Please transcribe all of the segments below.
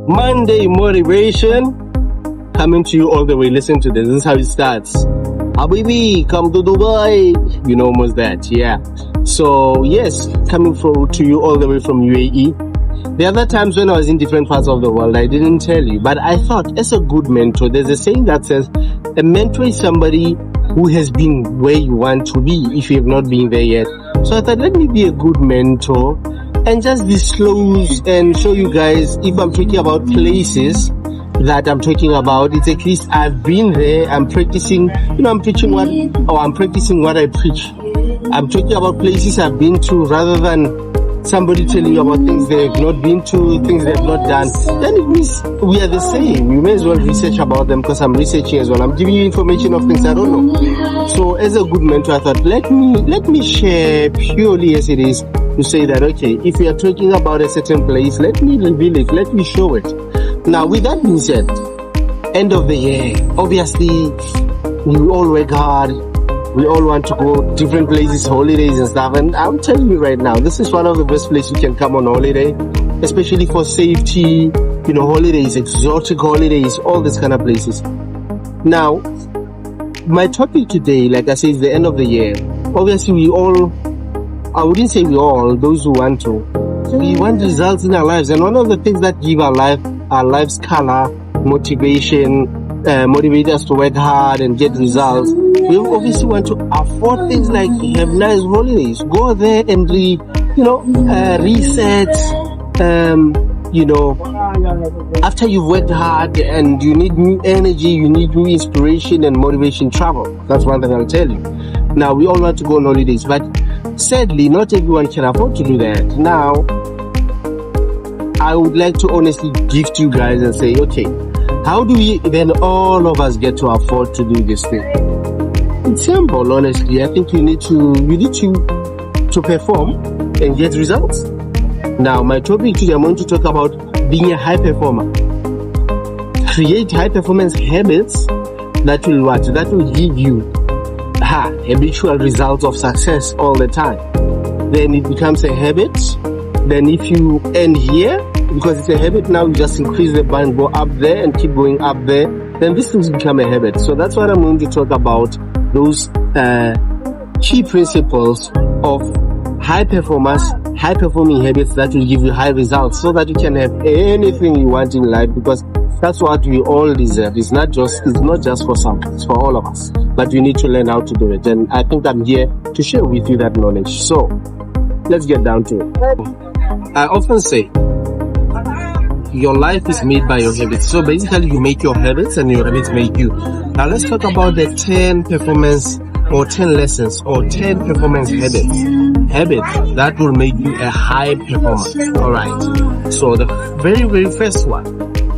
Monday motivation coming to you all the way. Listen to this. This is how it starts. Habibi, come to Dubai. You know almost that, yeah. So yes, coming to you all the way from UAE. The other times when I was in different parts of the world, I didn't tell you, but I thought as a good mentor, there's a saying that says a mentor is somebody who has been where you want to be if you have not been there yet. So I thought, let me be a good mentor and just disclose and show you guys, if I'm talking about places that I'm talking about, it's at least I've been there. I'm practicing, I'm practicing what I preach. I'm talking about places I've been to rather than somebody telling you about things they have not been to, things they have not done. Then it means we are the same. You may as well research about them, because I'm researching as well. I'm giving you information of things I don't know. So as a good mentor, I thought, let me share purely as it is, to say that, okay, if we are talking about a certain place, let me reveal it, let me show it. Now, with that being said, end of the year, obviously, we all work hard. We all want to go different places, holidays and stuff. And I'm telling you right now, this is one of the best places you can come on holiday, especially for safety, holidays, exotic holidays, all these kind of places. Now, my topic today, like I said, is the end of the year. Obviously, I wouldn't say we all, those who want to, we want results in our lives. And one of the things that give our lives color, motivation, motivate us to work hard and get results, we obviously want to afford things like have nice holidays. Go there and reset. After you've worked hard and you need new energy, you need new inspiration and motivation, travel. That's one thing I'll tell you. Now, we all want to go on holidays, but sadly, not everyone can afford to do that. Now, I would like to honestly gift you guys and say, okay, how do we then all of us get to afford to do this thing? It's simple, honestly. I think you need to perform and get results. Now, my topic today, I'm going to talk about being a high performer. Create high performance habits that will give you habitual results of success all the time. Then it becomes a habit. Then if you end here, because it's a habit now, you just increase the bar and go up there and keep going up there, then this things become a habit. So that's what I'm going to talk about, those key principles of high performing habits that will give you high results, so that you can have anything you want in life, because that's what we all deserve. It's not just for some, it's for all of us. But we need to learn how to do it. And I think I'm here to share with you that knowledge. So let's get down to it. I often say, your life is made by your habits. So basically, you make your habits and your habits make you. Now let's talk about the 10 performance or 10 lessons or 10 performance habits that will make you a high performer. Alright. So the very, very first one,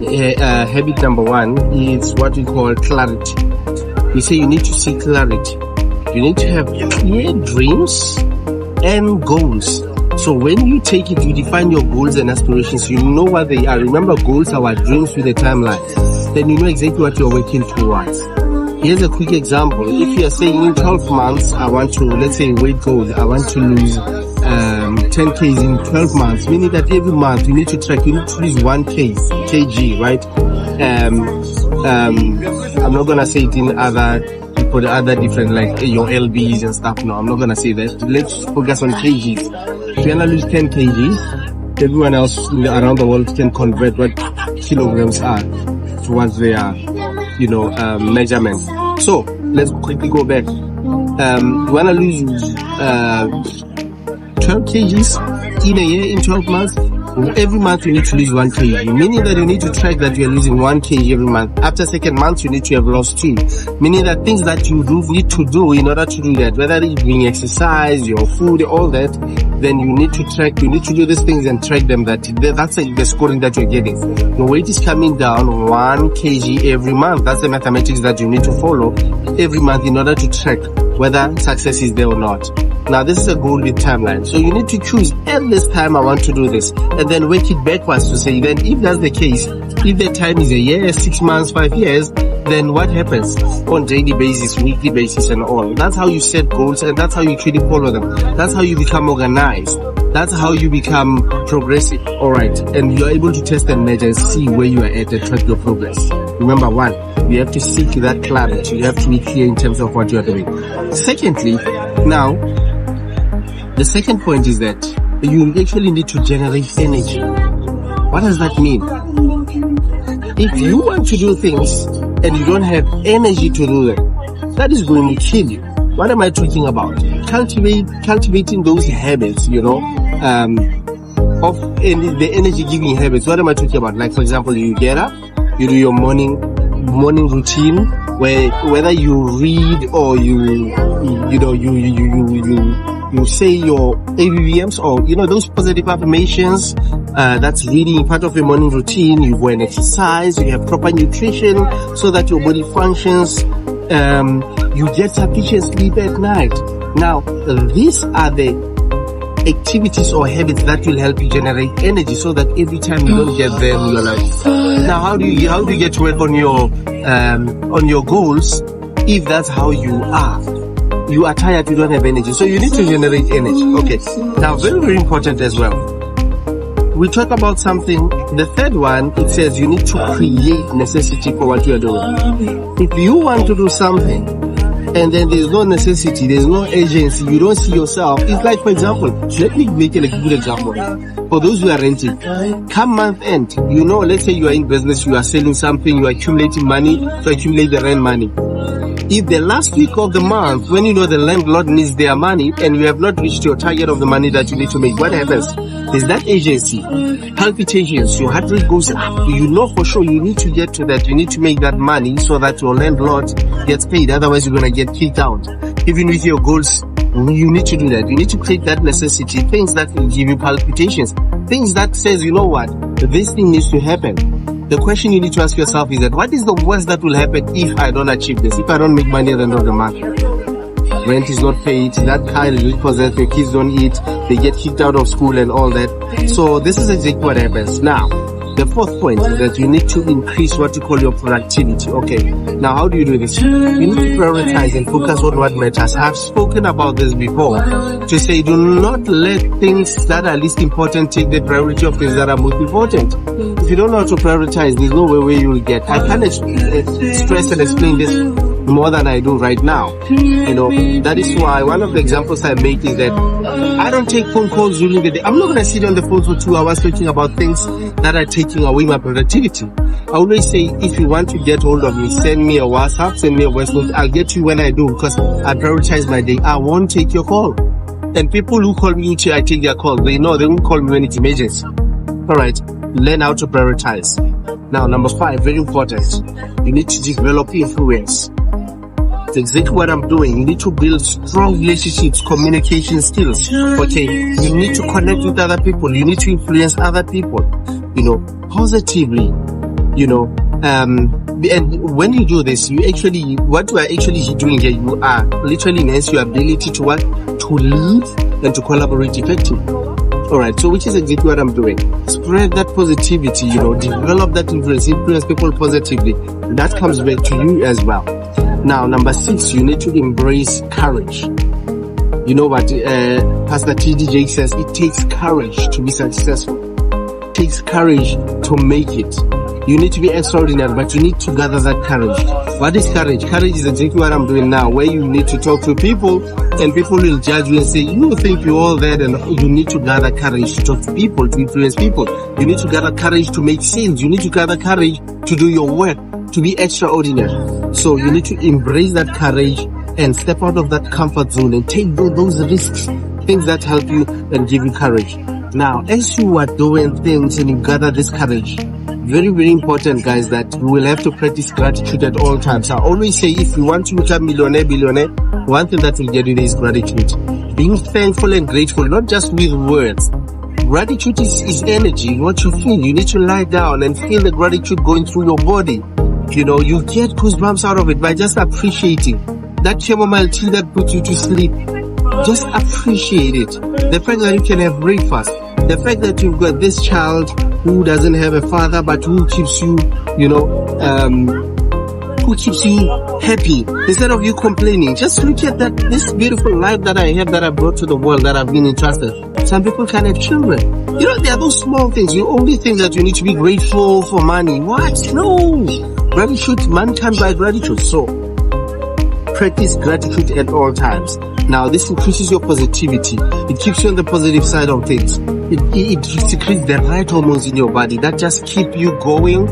habit number 1 is what we call clarity. We say you need to see clarity. You need to have clear dreams and goals. So when you take it, you define your goals and aspirations, you know what they are. Remember, goals are our dreams with a timeline. Then you know exactly what you're working towards. Here's a quick example. If you are saying in 12 months, I want to, let's say weight goal, I want to lose 10 kgs in 12 months, meaning that every month you need to track, you need to lose 1 kg, right? I'm not gonna say it in other different, like your LBs and stuff. No, I'm not gonna say that. Let's focus on kgs. If you're gonna lose 10 kgs, everyone else around the world can convert what kilograms are towards their, measurement. So let's quickly go back. You wanna lose 12 kgs in a year, in 12 months. Every month you need to lose 1 kg, meaning that you need to track that you are losing 1 kg every month. After second month, you need to have lost 2, meaning that things that you need to do in order to do that, whether it's being exercise, your food, all that, then you need to track, you need to do these things and track them. That's the scoring that you're getting. Your weight is coming down 1 kg every month. That's the mathematics that you need to follow every month in order to track whether success is there or not. Now, this is a goal with timeline. So you need to choose, at this time I want to do this, and then work it backwards to say, then if that's the case, if the time is a year, 6 months, 5 years, then what happens on daily basis, weekly basis and all. That's how you set goals, and that's how you truly follow them. That's how you become organized. That's how you become progressive. All right. And you're able to test and measure and see where you are at and track your progress. Remember, one, you have to seek that clarity. You have to be clear in terms of what you are doing. Secondly, now, the second point is that you actually need to generate energy. What does that mean? If you want to do things and you don't have energy to do them, that is going to kill you. What am I talking about? Cultivating those habits, of the energy giving habits. What am I talking about? Like, for example, you get up, you do your morning routine, where whether you read or you say your ABVMs or those positive affirmations. That's reading, part of your morning routine. You go and exercise, you have proper nutrition so that your body functions. You get sufficient sleep at night. Now, these are the activities or habits that will help you generate energy, so that every time you don't get there in your life. Now, how do you get to work on your goals if that's how you are? You are tired, you don't have energy, so you need to generate energy. Okay. Now, very, very important as well. We talk about something. The third one, it says you need to create necessity for what you are doing. If you want to do something and then there's no necessity, there's no agency, you don't see yourself. It's like, for example, let me make a good example. For those who are renting, come month end, let's say you are in business, you are selling something, you are accumulating money to accumulate the rent money. If the last week of the month, when the landlord needs their money and you have not reached your target of the money that you need to make, what happens? There's that agency, palpitations, your heart rate goes up. You know for sure you need to get to that. You need to make that money so that your landlord gets paid. Otherwise, you're going to get kicked out. Even with your goals, you need to do that. You need to create that necessity, things that will give you palpitations, things that says, this thing needs to happen. The question you need to ask yourself is that what is the worst that will happen if I don't achieve this? If I don't make money at the end of the month? Rent is not paid, that car is repossessed, your kids don't eat, they get kicked out of school and all that. So this is exactly what happens. Now, the fourth point is that you need to increase what you call your productivity. Okay, now how do you do this? You need to prioritize and focus on what matters. I've spoken about this before, to say do not let things that are least important take the priority of things that are most important. If you don't know how to prioritize, there's no way where you will get. I can't stress and explain this more than I do right now. That is why one of the examples I make is that I don't take phone calls during the day. I'm not going to sit on the phone for 2 hours talking about things that are taking away my productivity. I always say, if you want to get hold of me, send me a WhatsApp, send me a voice note. I'll get you when I do, because I prioritize my day. I won't take your call. And people who call me each year, I take their call. They know they won't call me when it's emergency. Alright, learn how to prioritize. Now, number 5, very important. You need to develop influence. That's exactly what I'm doing. You need to build strong relationships, communication skills. Okay, you need to connect with other people. You need to influence other people, positively, and when you do this, what you are actually doing here, you are literally enhance your ability to lead and to collaborate effectively. Alright, so which is exactly what I'm doing. Spread that positivity, develop that influence people positively. That comes back to you as well. Now, number 6, you need to embrace courage. You know what Pastor T.D. Jakes says? It takes courage to be successful. It takes courage to make it. You need to be extraordinary, but you need to gather that courage. What is courage? Courage is exactly what I'm doing now, where you need to talk to people and people will judge you and say, you think you're all that, and you need to gather courage to talk to people, to influence people. You need to gather courage to make sales. You need to gather courage to do your work, to be extraordinary. So you need to embrace that courage and step out of that comfort zone and take those risks, things that help you and give you courage. Now, as you are doing things and you gather this courage, very, very important, guys, that you will have to practice gratitude at all times. I always say, if you want to become billionaire, one thing that will get you there is gratitude. Being thankful and grateful, not just with words. Gratitude is energy, what you feel. You need to lie down and feel the gratitude going through your body. You get goosebumps out of it by just appreciating. That chamomile tea that puts you to sleep, just appreciate it. The fact that you can have breakfast, the fact that you've got this child who doesn't have a father but who keeps you, who keeps you happy instead of you complaining. Just look at this beautiful life that I have, that I brought to the world, that I've been entrusted. Some people can't have children. You know, there are those small things. You only think that you need to be grateful for money. What? No. Gratitude, man can't buy gratitude. So, practice gratitude at all times. Now, this increases your positivity. It keeps you on the positive side of things. It secretes the right hormones in your body that just keep you going.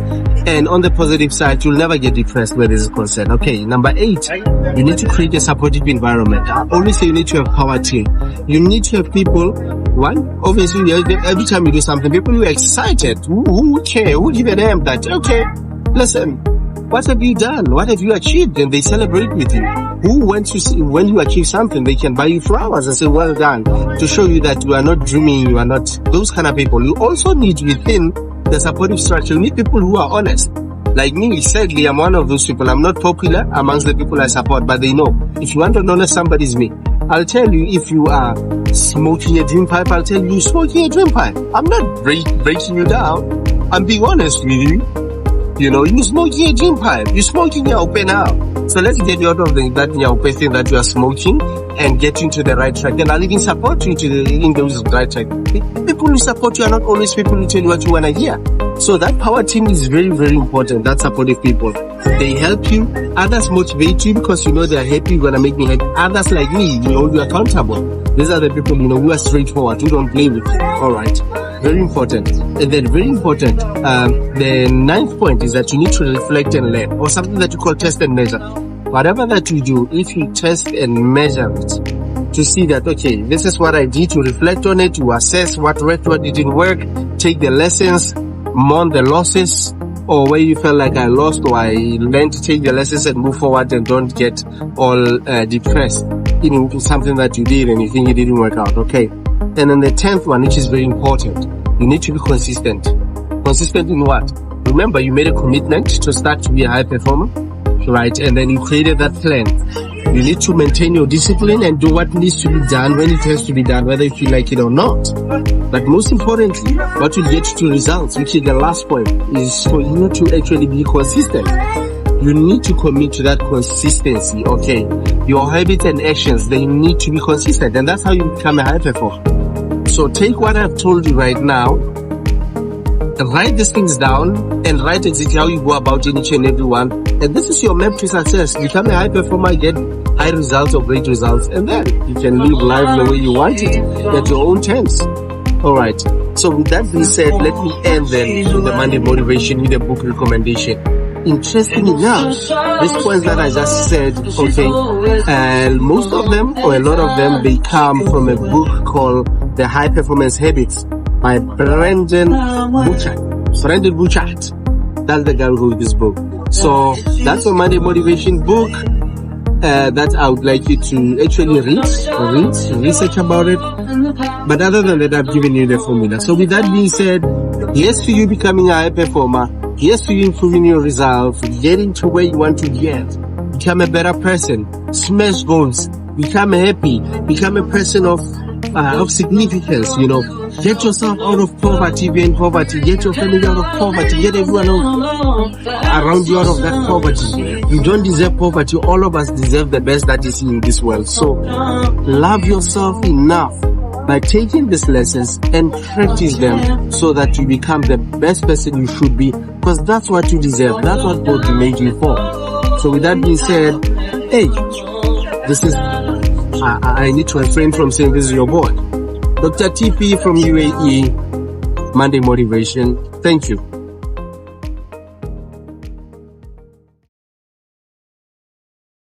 And on the positive side, you'll never get depressed where this is concerned. Okay, number 8, you need to create a supportive environment. I always say you need to have power team. You need to have people, one, obviously, every time you do something, people who are excited, who care, who give a damn that, okay, listen, what have you done? What have you achieved? And they celebrate with you. Who went to see, when you achieve something, they can buy you flowers and say, well done, to show you that you are not dreaming, you are not those kind of people. You also need within the supportive structure, you need people who are honest. Like me, sadly, I'm one of those people. I'm not popular amongst the people I support, but they know. If you want to know somebody's me, I'll tell you. If you are smoking a dream pipe, I'll tell you smoking a dream pipe. I'm not breaking you down. I'm being honest with you. You know, you smoking a dream pipe. You're smoking your open now. So let's get you out of that open thing that you are smoking and get you into the right track. And I'll even support you in those right track. People who support you are not always people who tell you what you want to hear. So that power team is very, very important. That supportive people. They help you. Others motivate you because you know they're happy, you're going to make me happy. Others like me, you hold you accountable. These are the people, you know, who are straightforward, who don't play with you. Alright. Very important. And then very important, the 9th point is that you need to reflect and learn, or something that you call test and measure. Whatever that you do, if you test and measure it to see that, okay, this is what I did, to reflect on it, to assess what worked, what didn't work, take the lessons, mourn the losses, or where you felt like I lost or I learned to take the lessons and move forward and don't get all depressed in something that you did and you think it didn't work out, okay? And then the 10th one, which is very important, you need to be consistent. Consistent in what? Remember, you made a commitment to start to be a high performer, right? And then you created that plan. You need to maintain your discipline and do what needs to be done when it has to be done, whether you feel like it or not. But most importantly, what will get to results, which is the last point, is for you to actually be consistent. You need to commit to that consistency, okay? Your habits and actions, they need to be consistent, and that's how you become a high performer. So take what I've told you right now, write these things down, and write exactly how you go about each and every one. And this is your map to success. Become a high performer, get high results or great results, and then you can live life the way you want it, at your own terms. Alright, so with that being said, let me end then with the Monday motivation with a book recommendation. Interesting enough, these points that I just said, okay, and most of them, or a lot of them, they come from a book called The High Performance Habits by Brendon Burchard. Brendon Burchard. That's the guy who wrote this book. So that's a Monday motivation book that I would like you to actually research about it. But other than that, I've given you the formula. So with that being said, yes to you becoming a high performer. Yes to you improving your results, getting to where you want to get. Become a better person. Smash goals. Become happy. Become a person of significance, you know. Get yourself out of poverty, if you're in poverty. Get your family out of poverty. Get everyone around you out of that poverty. You don't deserve poverty. All of us deserve the best that is in this world. So, love yourself enough by taking these lessons and practice them so that you become the best person you should be, because that's what you deserve. That's what God made you for. So with that being said, hey, this is, I need to refrain from saying this is your boy, Dr. TP from UAE, Monday Motivation. Thank you.